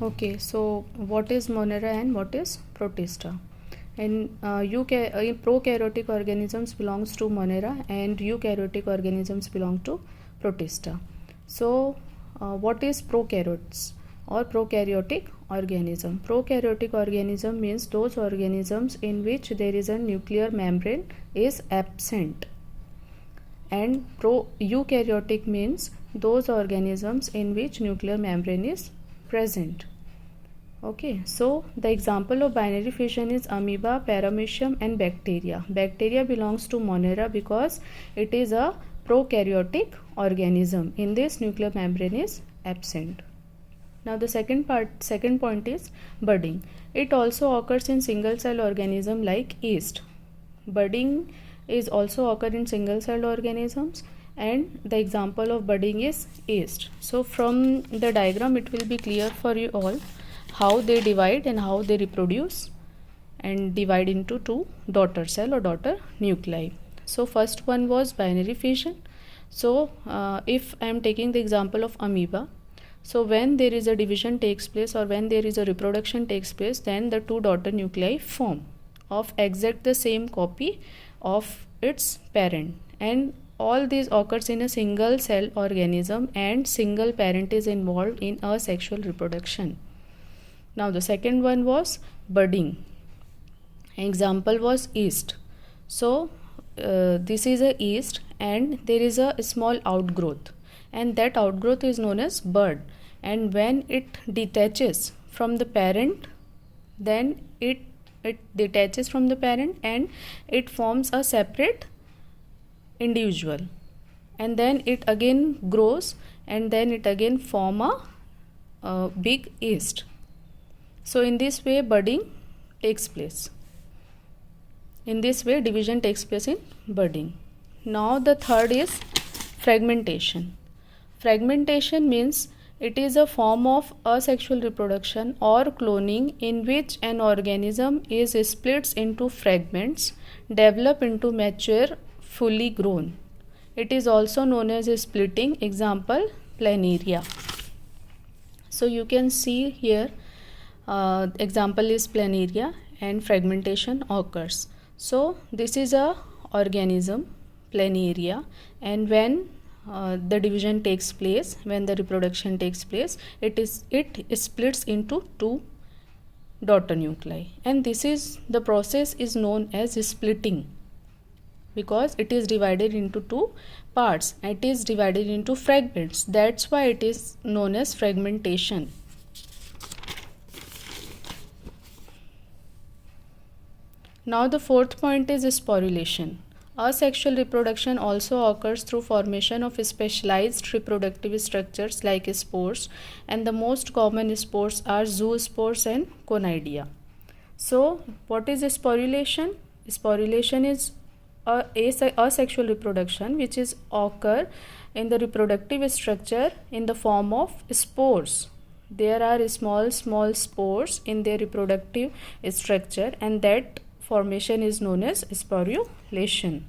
Okay, so what is Monera and what is Protista? In prokaryotic organisms belongs to Monera and eukaryotic organisms belong to Protista. So, what is prokaryotes or prokaryotic organism? Prokaryotic organism means those organisms in which there is a nuclear membrane is absent, and eukaryotic means those organisms in which nuclear membrane is present. Okay, so the example of binary fission is amoeba, paramecium and bacteria. Bacteria belongs to Monera because it is a prokaryotic organism. In this, nuclear membrane is absent. Now the second point is budding. It also occurs in single cell organism like yeast. Budding is also occur in single cell organisms, and the example of budding is yeast. So from the diagram it will be clear for you all how they divide and how they reproduce and divide into two daughter cell or daughter nuclei. So first one was binary fission. So if I am taking the example of amoeba, so when there is a division takes place or when there is a reproduction takes place, then the two daughter nuclei form of exact the same copy of its parent, and all these occurs in a single cell organism and single parent is involved in asexual reproduction. Now the second one was budding. Example was yeast. So this is a yeast and there is a small outgrowth, and that outgrowth is known as bud, and when it detaches from the parent, then it detaches from the parent and it forms a separate individual, and then it again grows and then it again form a big yeast. So in this way budding takes place. In this way division takes place in budding. Now the third is fragmentation. Fragmentation means it is a form of asexual reproduction or cloning in which an organism is split into fragments, develop into mature, fully grown. It is also known as splitting. Example, planaria. So you can see here example is planaria and fragmentation occurs. So this is a organism, planaria, and when the division takes place, when the reproduction takes place, it splits into two daughter nuclei, and this is the process is known as splitting because it is divided into two parts. It is divided into fragments. That's why it is known as fragmentation. Now the fourth point is sporulation. Asexual reproduction also occurs through formation of specialized reproductive structures like spores, and the most common spores are zoospores and conidia. So what is sporulation? Sporulation is asexual reproduction which is occur in the reproductive structure in the form of spores. There are small spores in their reproductive structure, and that formation is known as sporulation.